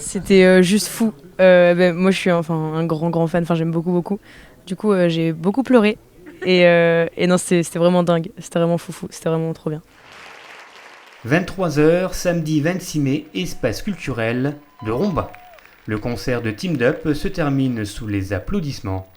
C'était juste fou. Moi, je suis un grand fan, j'aime beaucoup. Du coup, j'ai beaucoup pleuré. Et non, c'était vraiment dingue. C'était vraiment foufou. C'était vraiment trop bien. 23h, samedi 26 mai, espace culturel de Romba. Le concert de Teamed Up se termine sous les applaudissements.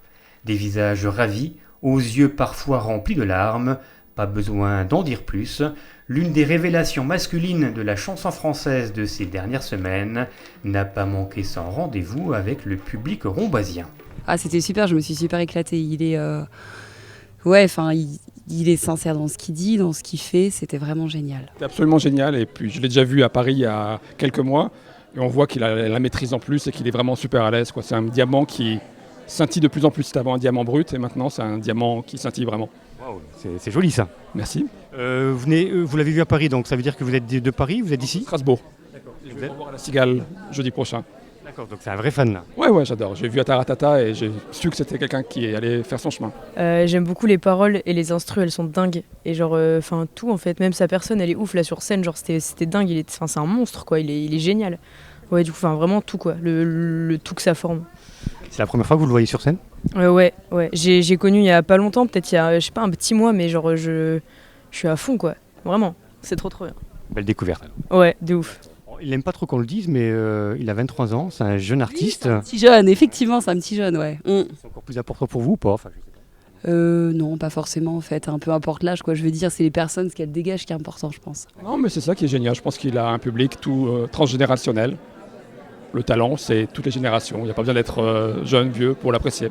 Des visages ravis, aux yeux parfois remplis de larmes. Pas besoin d'en dire plus. L'une des révélations masculines de la chanson française de ces dernières semaines n'a pas manqué son rendez-vous avec le public rombasien. Ah, c'était super, je me suis super éclatée. Il est sincère dans ce qu'il dit, dans ce qu'il fait, c'était vraiment génial. C'est absolument génial, et puis je l'ai déjà vu à Paris il y a quelques mois, et on voit qu'il a la maîtrise en plus et qu'il est vraiment super à l'aise. C'est un diamant qui scintille de plus en plus. C'était avant un diamant brut, et maintenant c'est un diamant qui scintille vraiment. Wow, c'est joli ça. Merci. Vous l'avez vu à Paris, donc ça veut dire que vous êtes de Paris, vous êtes d'ici ? Strasbourg. D'accord. Je vais revoir à la Cigale jeudi prochain. D'accord, donc c'est un vrai fan là. Ouais, j'adore. J'ai vu à Taratata et j'ai su que c'était quelqu'un qui allait faire son chemin. J'aime beaucoup les paroles et les instrus, elles sont dingues. Et tout en fait, même sa personne, elle est ouf là sur scène. C'était dingue. C'est un monstre quoi. Il est génial. Ouais, du coup, vraiment tout quoi. Le tout que ça forme. C'est la première fois que vous le voyez sur scène ? Ouais. J'ai connu il y a pas longtemps, peut-être il y a, je sais pas, un petit mois, mais je suis à fond quoi. Vraiment, c'est trop bien. Belle découverte. Ouais, de ouf. Il n'aime pas trop qu'on le dise, mais il a 23 ans, c'est un jeune artiste. Oui, c'est un petit jeune, effectivement, c'est un petit jeune, ouais. C'est encore plus important pour vous ou pas ? Non, pas forcément en fait, peu importe l'âge quoi. Je veux dire, c'est les personnes, ce qu'elles dégagent qui est important, je pense. Non, mais c'est ça qui est génial. Je pense qu'il a un public tout transgénérationnel. Le talent, c'est toutes les générations. Il n'y a pas besoin d'être jeune, vieux pour l'apprécier.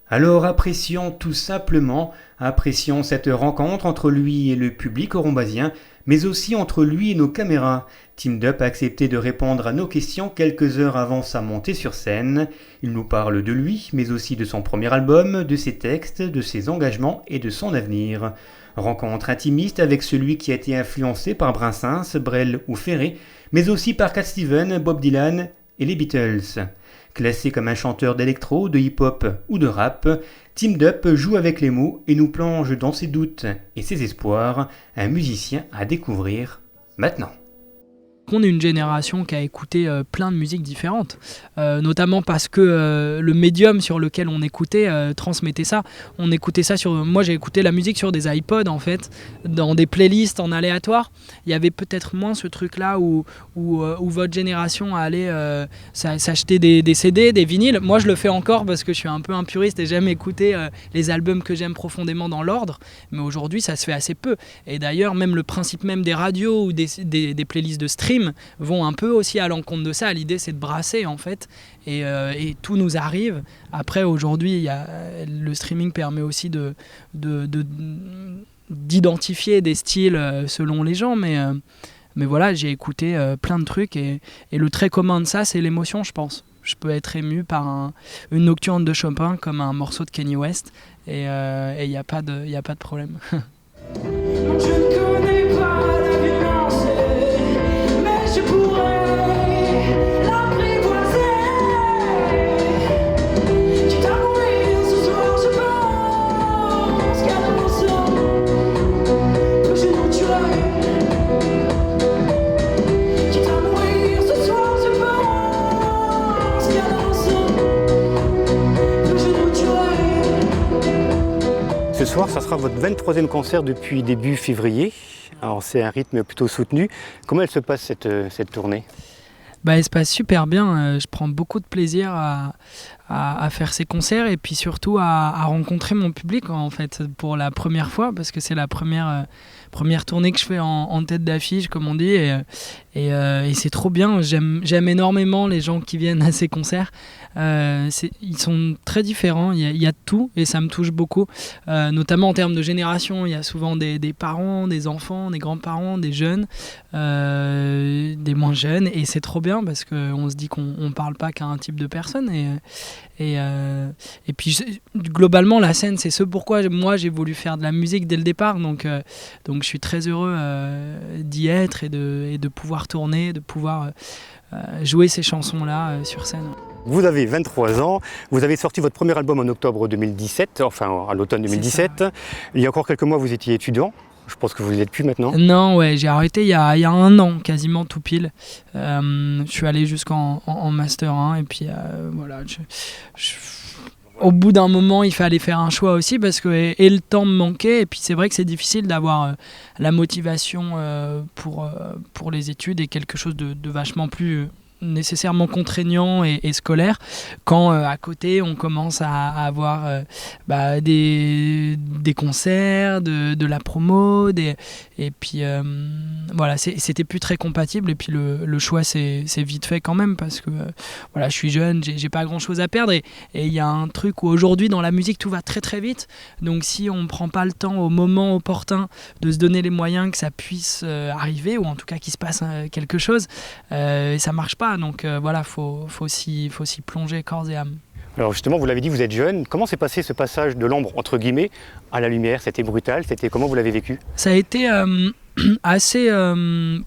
Alors apprécions tout simplement, apprécions cette rencontre entre lui et le public rombasien, mais aussi entre lui et nos caméras. Teamed Up a accepté de répondre à nos questions quelques heures avant sa montée sur scène. Il nous parle de lui, mais aussi de son premier album, de ses textes, de ses engagements et de son avenir. Rencontre intimiste avec celui qui a été influencé par Brassens, Brel ou Ferré, mais aussi par Cat Stevens, Bob Dylan et les Beatles. Classé comme un chanteur d'électro, de hip-hop ou de rap, Teamed Up joue avec les mots et nous plonge dans ses doutes et ses espoirs, un musicien à découvrir maintenant. On est une génération qui a écouté plein de musiques différentes, notamment parce que le médium sur lequel on écoutait transmettait ça. On écoutait ça moi j'ai écouté la musique sur des iPods en fait, dans des playlists en aléatoire. Il y avait peut-être moins ce truc-là où votre génération allait s'acheter des CD, des vinyles. Moi je le fais encore parce que je suis un peu un puriste et j'aime écouter les albums que j'aime profondément dans l'ordre, mais aujourd'hui ça se fait assez peu. Et d'ailleurs même le principe même des radios ou des playlists de stream vont un peu aussi à l'encontre de ça. L'idée c'est de brasser en fait et tout nous arrive. Après aujourd'hui le streaming permet aussi d'identifier des styles selon les gens, mais voilà, j'ai écouté plein de trucs et le trait commun de ça c'est l'émotion, je pense. Je peux être ému par une nocturne de Chopin comme un morceau de Kanye West et il n'y a pas de problème. Je ne connais pas la violence, mais je pourrais l'apprivoiser. Quitte à mourir ce soir, je pense qu'à l'ensemble, que je nous tuerai. Quitte à mourir ce soir, je pense qu'à l'ensemble, que je nous tuerai. Ce soir, ça sera votre 23e concert depuis début février. Alors c'est un rythme plutôt soutenu. Comment elle se passe cette tournée ? Elle se passe super bien. Je prends beaucoup de plaisir à faire ces concerts et puis surtout à rencontrer mon public en fait pour la première fois, parce que c'est la première tournée que je fais en tête d'affiche comme on dit et c'est trop bien. J'aime énormément les gens qui viennent à ces concerts. Ils sont très différents, il y a de tout et ça me touche beaucoup, notamment en termes de génération. Il y a souvent des parents, des enfants, des grands-parents, des jeunes, des moins jeunes, et c'est trop bien parce qu'on se dit qu'on parle pas qu'à un type de personne et puis globalement la scène c'est ce pourquoi moi j'ai voulu faire de la musique dès le départ, donc je suis très heureux d'y être et de pouvoir tourner, de pouvoir jouer ces chansons là sur scène. Vous avez 23 ans, vous avez sorti votre premier album en octobre 2017, enfin à l'automne 2017. Il y a encore quelques mois vous étiez étudiant. Je pense que vous ne l'êtes plus maintenant. Non, ouais, j'ai arrêté il y a 1 an, quasiment tout pile. Je suis allé en Master 1 et puis voilà. Au bout d'un moment, il fallait faire un choix aussi parce que et le temps me manquait. Et puis c'est vrai que c'est difficile d'avoir la motivation pour les études et quelque chose de vachement plus nécessairement contraignant et scolaire quand à côté on commence à avoir des concerts, de la promo, et puis voilà, c'était plus très compatible. Et puis le choix c'est vite fait quand même parce que voilà, je suis jeune, j'ai pas grand chose à perdre, et il y a un truc où aujourd'hui dans la musique tout va très très vite, donc si on prend pas le temps au moment opportun de se donner les moyens que ça puisse arriver, ou en tout cas qu'il se passe quelque chose, ça marche pas. Donc voilà, faut s'y plonger corps et âme. Alors justement, vous l'avez dit, vous êtes jeune. Comment s'est passé ce passage de l'ombre, entre guillemets, à la lumière? C'était brutal, comment vous l'avez vécu? Ça a été assez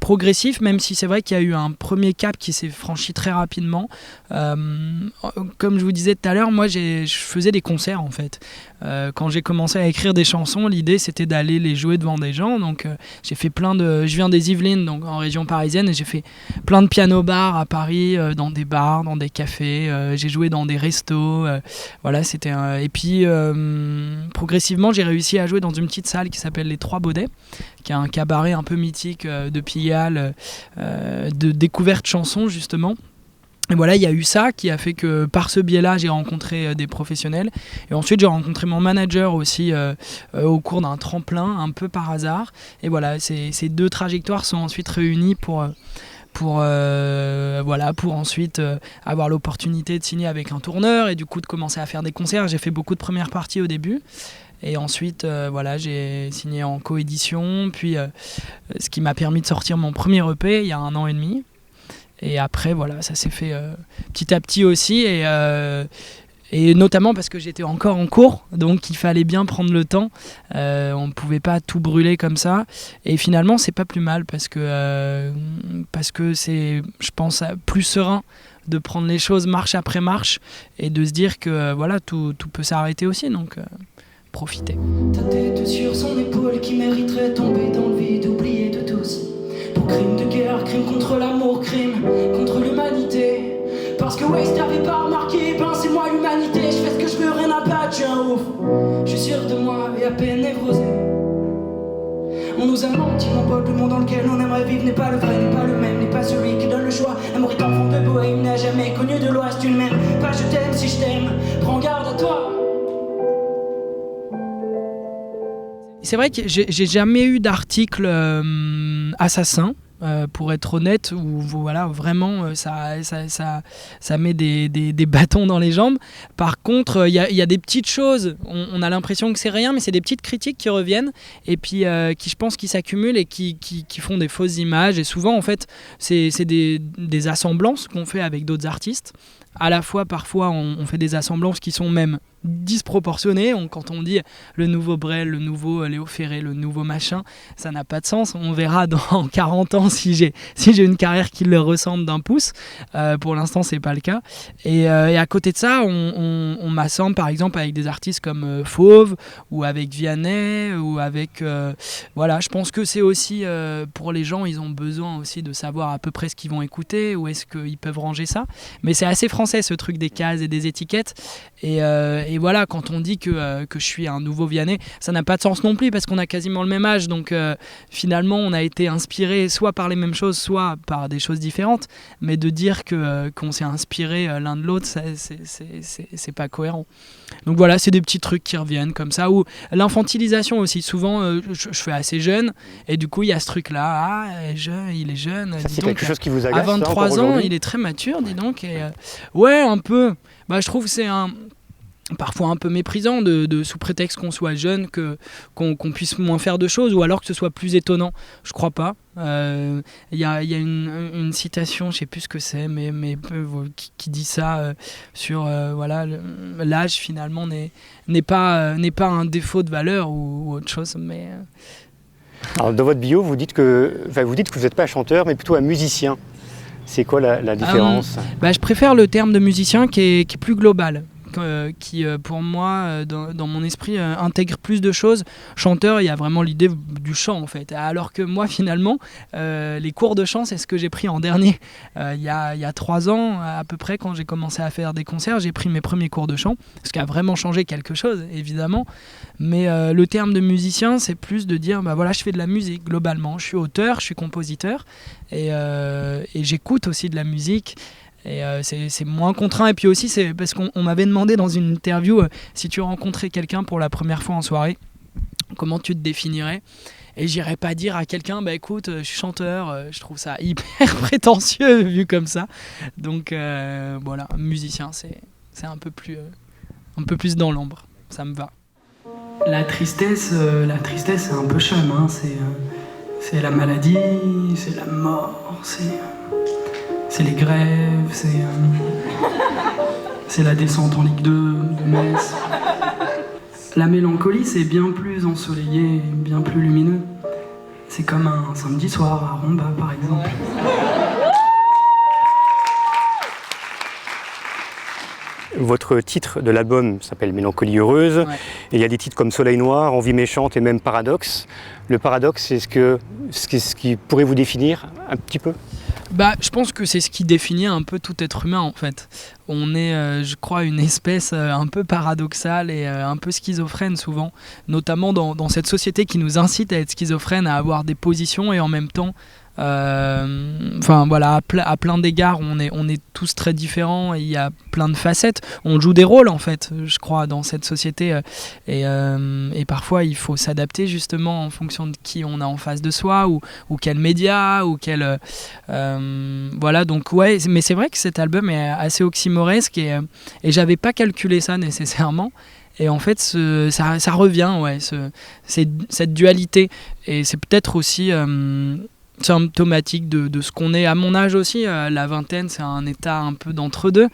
progressif, même si c'est vrai qu'il y a eu un premier cap qui s'est franchi très rapidement. Comme je vous disais tout à l'heure, moi je faisais des concerts en fait. Quand j'ai commencé à écrire des chansons, l'idée c'était d'aller les jouer devant des gens. Donc j'ai fait je viens des Yvelines, donc en région parisienne, et j'ai fait plein de piano-bars à Paris, dans des bars, dans des cafés. J'ai joué dans des restos. Voilà, c'était et puis progressivement, j'ai réussi à jouer dans une petite salle qui s'appelle les Trois Baudets, qui est un cabaret un peu mythique de Pigalle, de découverte chansons justement. Et voilà, il y a eu ça qui a fait que par ce biais-là, j'ai rencontré des professionnels. Et ensuite, j'ai rencontré mon manager aussi au cours d'un tremplin, un peu par hasard. Et voilà, ces 2 trajectoires sont ensuite réunies pour ensuite avoir l'opportunité de signer avec un tourneur et du coup de commencer à faire des concerts. J'ai fait beaucoup de premières parties au début. Et ensuite, j'ai signé en coédition, puis ce qui m'a permis de sortir mon premier EP il y a 1 an et demi. Et après, voilà, ça s'est fait petit à petit aussi, et notamment parce que j'étais encore en cours, donc il fallait bien prendre le temps. On ne pouvait pas tout brûler comme ça. Et finalement, c'est pas plus mal parce que c'est, je pense, plus serein de prendre les choses marche après marche et de se dire que voilà, tout peut s'arrêter aussi. Donc profiter. Ta tête sur son épaule qui mériterait de tomber dans le vide, oublié de tous. Pour crime de guerre, crime contre l'amour, crime contre l'humanité. Parce que ouais, si t'avais pas remarqué, ben c'est moi l'humanité. Je fais ce que je veux, rien à battre, je suis un ouf. Je suis sûr de moi et à peine névrosé. On nous a menti, mon pote, le monde dans lequel on aimerait vivre n'est pas le vrai, n'est pas le même, n'est pas celui qui donne le choix. L'amour est enfant de bohème, n'a jamais connu de loi. Si tu ne m'aimes pas, je t'aime, si je t'aime, prends garde à toi. C'est vrai que j'ai jamais eu d'article assassin, pour être honnête, où voilà, vraiment ça met des bâtons dans les jambes. Par contre, il y a des petites choses, on a l'impression que c'est rien, mais c'est des petites critiques qui reviennent et puis qui, je pense, qui s'accumulent et qui font des fausses images. Et souvent, en fait, c'est des assemblances qu'on fait avec d'autres artistes. À la fois, parfois, on fait des assemblances qui sont même disproportionnées. Quand on dit le nouveau Brel, le nouveau Léo Ferré, le nouveau machin, ça n'a pas de sens. On verra dans 40 ans si j'ai une carrière qui leur ressemble d'un pouce. Pour l'instant, c'est pas le cas. Et à côté de ça, on m'assemble par exemple avec des artistes comme Fauve ou avec Vianney ou avec... voilà, je pense que c'est aussi pour les gens, ils ont besoin aussi de savoir à peu près ce qu'ils vont écouter, où est-ce qu'ils peuvent ranger ça. Mais c'est assez français ce truc des cases et des étiquettes. Et voilà, quand on dit que je suis un nouveau Vianney, ça n'a pas de sens non plus parce qu'on a quasiment le même âge. Donc finalement, on a été inspiré soit par les mêmes choses, soit par des choses différentes. Mais de dire qu'on s'est inspiré l'un de l'autre, c'est pas cohérent. Donc voilà, c'est des petits trucs qui reviennent comme ça. Ou l'infantilisation aussi. Souvent, je fais assez jeune et du coup, il y a ce truc-là. Ah, il est jeune. Ça, c'est quelque chose qui vous agace? À 23 ans, il est très mature, dis donc. Et, ouais, un peu. Bah, je trouve que c'est parfois un peu méprisant de sous prétexte qu'on soit jeune qu'on puisse moins faire de choses ou alors que ce soit plus étonnant. Je crois pas. Il y a une citation, je sais plus ce que c'est, mais qui dit ça sur voilà, l'âge finalement n'est pas un défaut de valeur ou autre chose, mais alors, dans votre bio, vous dites que vous n'êtes pas un chanteur mais plutôt un musicien. C'est quoi la différence? Je préfère le terme de musicien qui est plus global. qui pour moi, dans mon esprit, intègre plus de choses. Chanteur, il y a vraiment l'idée du chant en fait. Alors que moi, finalement, les cours de chant, c'est ce que j'ai pris en dernier. Il y a 3 ans, à peu près, quand j'ai commencé à faire des concerts, j'ai pris mes premiers cours de chant, ce qui a vraiment changé quelque chose, évidemment. Mais le terme de musicien, c'est plus de dire, bah voilà, je fais de la musique globalement. Je suis auteur, je suis compositeur et j'écoute aussi de la musique. Et c'est moins contraint. Et puis aussi, c'est parce qu'on m'avait demandé dans une interview si tu rencontrais quelqu'un pour la première fois en soirée, comment tu te définirais. Et j'irais pas dire à quelqu'un, bah écoute, je suis chanteur, je trouve ça hyper prétentieux vu comme ça. Donc voilà, musicien, c'est un peu plus dans l'ombre, ça me va. La tristesse, c'est un peu chum, hein. C'est la maladie, c'est la mort, c'est les grèves, c'est la descente en Ligue 2 de Metz. La mélancolie, c'est bien plus ensoleillé, bien plus lumineux. C'est comme un samedi soir à Romba, par exemple. Votre titre de l'album s'appelle Mélancolie heureuse. Ouais. Et il y a des titres comme Soleil noir, Envie méchante et même Paradoxe. Le paradoxe, c'est ce qui pourrait vous définir un petit peu? Bah, je pense que c'est ce qui définit un peu tout être humain en fait. On est, je crois, une espèce un peu paradoxale et un peu schizophrène souvent, notamment dans cette société qui nous incite à être schizophrène, à avoir des positions et en même temps, voilà, à plein d'égards, on est tous très différents et il y a plein de facettes. On joue des rôles en fait, je crois, dans cette société et parfois il faut s'adapter justement en fonction de qui on a en face de soi ou quel média ou quel voilà. Donc ouais, mais c'est vrai que cet album est assez oxymoresque et j'avais pas calculé ça nécessairement. Et en fait, ça revient, ouais, cette dualité. Et c'est peut-être aussi symptomatique de ce qu'on est à mon âge aussi. La vingtaine, c'est un état un peu d'entre-deux.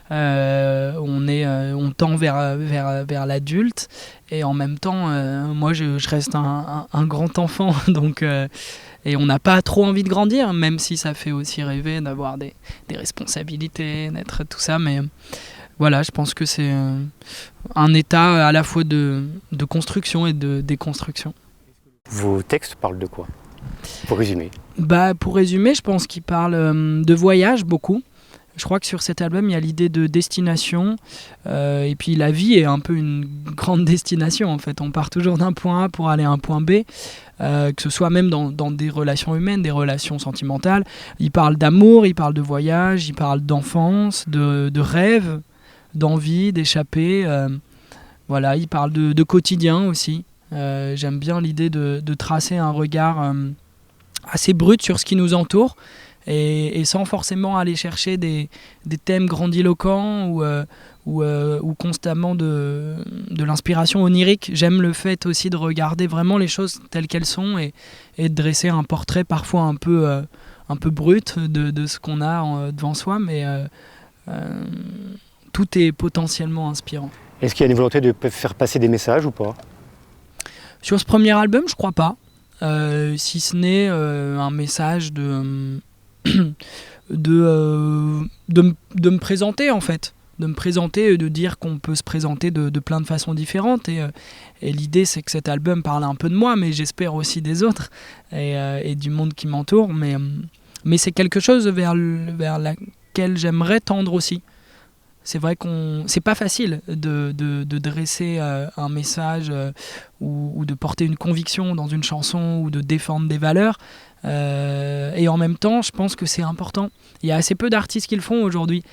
On tend vers l'adulte. Et en même temps, moi, je reste un grand enfant. Donc, et on n'a pas trop envie de grandir, même si ça fait aussi rêver d'avoir des responsabilités, d'être tout ça. Mais voilà, je pense que c'est un état à la fois de construction et de déconstruction. Vos textes parlent de quoi, pour résumer? Pour résumer, je pense qu'il parle de voyage beaucoup. Je crois que sur cet album, il y a l'idée de destination. Et puis la vie est un peu une grande destination en fait. On part toujours d'un point A pour aller à un point B. Que ce soit même dans des relations humaines, des relations sentimentales. Il parle d'amour, il parle de voyage, il parle d'enfance, de rêve, d'envie, d'échapper. Voilà, il parle de quotidien aussi. J'aime bien l'idée de tracer un regard assez brut sur ce qui nous entoure et sans forcément aller chercher des thèmes grandiloquents ou constamment de l'inspiration onirique. J'aime le fait aussi de regarder vraiment les choses telles qu'elles sont et de dresser un portrait parfois un peu brut de ce qu'on a devant soi, mais tout est potentiellement inspirant. Est-ce qu'il y a une volonté de faire passer des messages ou pas? Sur ce premier album, je crois pas. Si ce n'est un message de me présenter en fait. De me présenter et de dire qu'on peut se présenter de plein de façons différentes. Et l'idée, c'est que cet album parle un peu de moi, mais j'espère aussi des autres et du monde qui m'entoure. Mais c'est quelque chose vers laquelle j'aimerais tendre aussi. C'est vrai c'est pas facile de dresser un message ou de porter une conviction dans une chanson ou de défendre des valeurs. Et en même temps, je pense que c'est important. Il y a assez peu d'artistes qui le font aujourd'hui.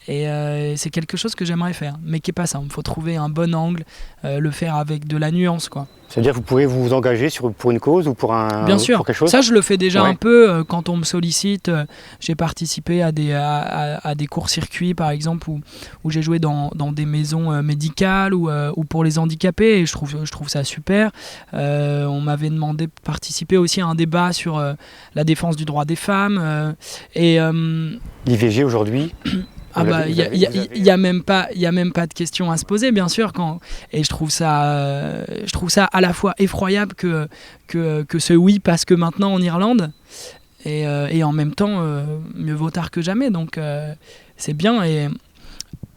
Et c'est quelque chose que j'aimerais faire, mais qui n'est pas simple. Il faut trouver un bon angle, le faire avec de la nuance, quoi. Ça veut dire que vous pourrez vous engager pour une cause ou pour Bien sûr. pour quelque chose? Ça je le fais déjà Ouais. un peu quand on me sollicite. J'ai participé à des courts-circuits par exemple où j'ai joué dans des maisons médicales ou pour les handicapés et je trouve ça super. On m'avait demandé de participer aussi à un débat sur la défense du droit des femmes L'IVG aujourd'hui? il y a même pas de question à se poser bien sûr et je trouve ça à la fois effroyable que ce oui parce que maintenant en Irlande et en même temps mieux vaut tard que jamais donc c'est bien et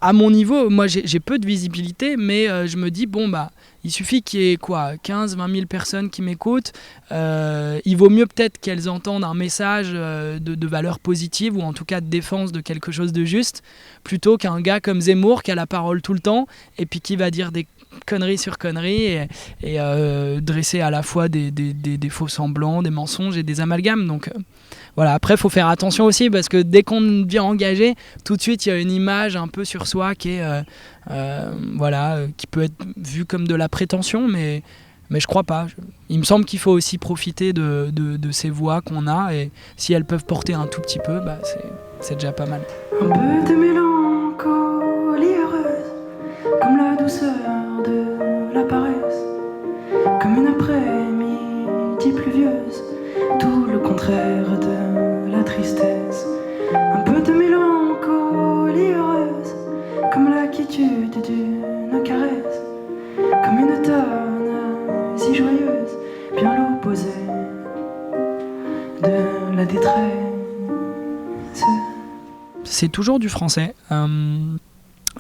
à mon niveau, moi j'ai peu de visibilité, mais je me dis, bon, bah, il suffit qu'il y ait 15-20 000 personnes qui m'écoutent. Il vaut mieux peut-être qu'elles entendent un message de valeur positive, ou en tout cas de défense de quelque chose de juste, plutôt qu'un gars comme Zemmour qui a la parole tout le temps et puis qui va dire des conneries sur conneries et dresser à la fois des faux semblants, des mensonges et des amalgames. Donc voilà, après il faut faire attention aussi, parce que dès qu'on devient engagé, tout de suite il y a une image un peu sur soi qui est qui peut être vue comme de la prétention, mais je crois pas. Il me semble qu'il faut aussi profiter de ces voix qu'on a, et si elles peuvent porter un tout petit peu, bah c'est déjà pas mal. Un peu de mélancolie heureuse, comme la douceur de la paresse, comme une après-midi pluvieuse, tout le contraire de la tristesse. Un peu de mélancolie heureuse, comme la quiétude d'une caresse, comme une tonne si joyeuse, bien l'opposé de la détresse. C'est toujours du français.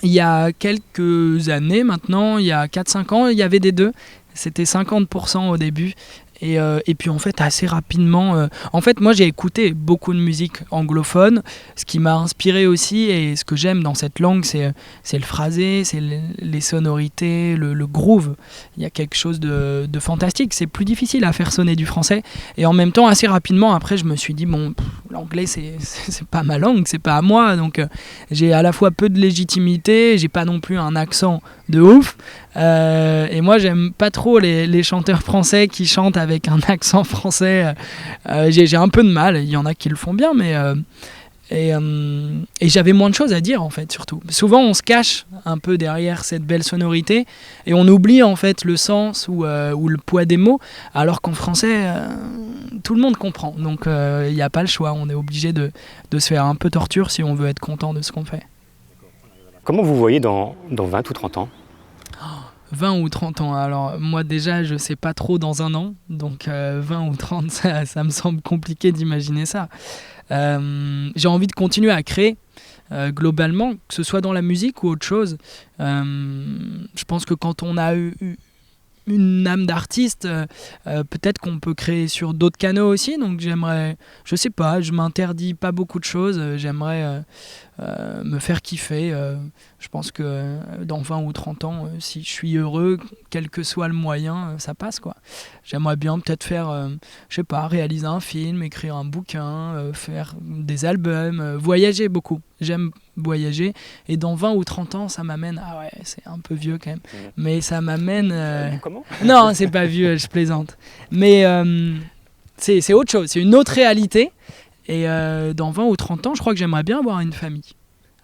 Il y a quelques années maintenant, il y a 4-5 ans, il y avait des deux. C'était 50% au début. Et puis en fait assez rapidement en fait moi j'ai écouté beaucoup de musique anglophone, ce qui m'a inspiré aussi, et ce que j'aime dans cette langue c'est le phrasé, c'est les sonorités, le groove. Il y a quelque chose de fantastique. C'est plus difficile à faire sonner du français, et en même temps assez rapidement après je me suis dit bon, l'anglais c'est pas ma langue, c'est pas à moi, donc j'ai à la fois peu de légitimité, j'ai pas non plus un accent de ouf, et moi j'aime pas trop les chanteurs français qui chantent avec un accent français. J'ai un peu de mal. Il y en a qui le font bien, mais et j'avais moins de choses à dire en fait. Surtout souvent on se cache un peu derrière cette belle sonorité et on oublie en fait le sens ou le poids des mots, alors qu'en français tout le monde comprend, donc il n'y a pas le choix, on est obligé de se faire un peu torture si on veut être content de ce qu'on fait. Comment vous voyez dans 20 ou 30 ans ? 20 ou 30 ans, alors moi déjà je sais pas trop dans un an, donc 20 ou 30 ça me semble compliqué d'imaginer ça. J'ai envie de continuer à créer globalement, que ce soit dans la musique ou autre chose. Je pense que quand on a eu une âme d'artiste, peut-être qu'on peut créer sur d'autres canaux aussi, donc j'aimerais, je sais pas, je m'interdis pas beaucoup de choses, j'aimerais me faire kiffer. Je pense que dans 20 ou 30 ans, si je suis heureux, quel que soit le moyen, ça passe quoi. J'aimerais bien peut-être faire, je sais pas, réaliser un film, écrire un bouquin, faire des albums, voyager beaucoup. J'aime voyager, et dans 20 ou 30 ans, ça m'amène, ah ouais, c'est un peu vieux quand même, mais ça m'amène... Comment ? Non, c'est pas vieux, je plaisante. Mais c'est autre chose, c'est une autre réalité. Et dans 20 ou 30 ans, je crois que j'aimerais bien avoir une famille,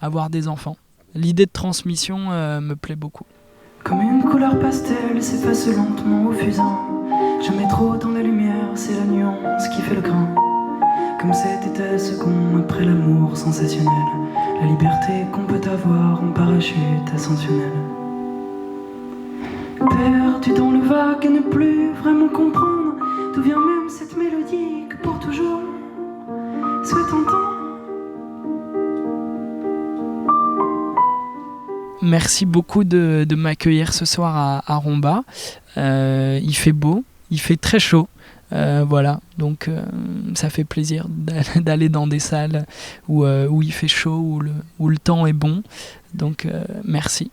avoir des enfants. L'idée de transmission me plaît beaucoup. Comme une couleur pastel s'efface lentement au fusain. Jamais trop dans la lumière, c'est la nuance qui fait le grain. Comme cet état second après l'amour sensationnel, la liberté qu'on peut avoir en parachute ascensionnel. Perdu dans le vague et ne plus vraiment comprendre d'où vient même cette mélodie que pour toujours souhaite entendre. Merci beaucoup de m'accueillir ce soir à Romba. Il fait beau, il fait très chaud. Voilà, donc ça fait plaisir d'aller dans des salles où il fait chaud, où le temps est bon. Donc merci.